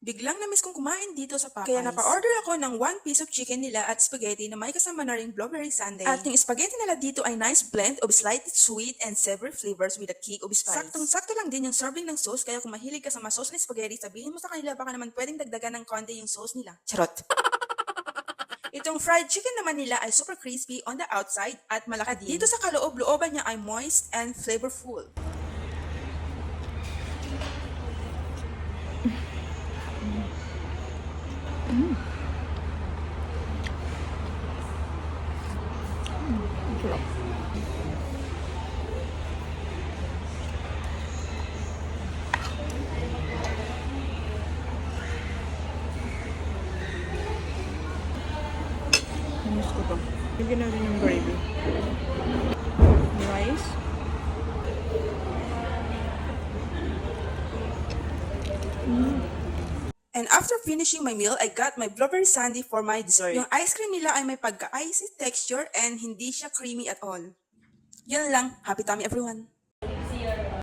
Biglang na-miss kong kumain dito sa Popeyes. Kaya napa-order ako ng 1 piece of chicken nila at spaghetti na may kasama na ring blueberry sundae. At yung spaghetti nila dito ay nice blend of slightly sweet and savory flavors with a kick of spice. Saktong-sakto lang din yung serving ng sauce, kaya kung mahilig ka sa masauce na spaghetti, sabihin mo sa kanila baka naman pwedeng dagdagan ng konti yung sauce nila. Charot! Itong fried chicken naman nila ay super crispy on the outside at malaki din. Dito sa kaloob-looban niya ay moist and flavorful. Sarap. Miss ko to. Bigyan natin yung gravy. Rice. And after finishing my meal, I got my blueberry sundae for my dessert. Yung ice cream nila ay may pagka-icy texture and hindi siya creamy at all. Yun lang. Happy tummy everyone!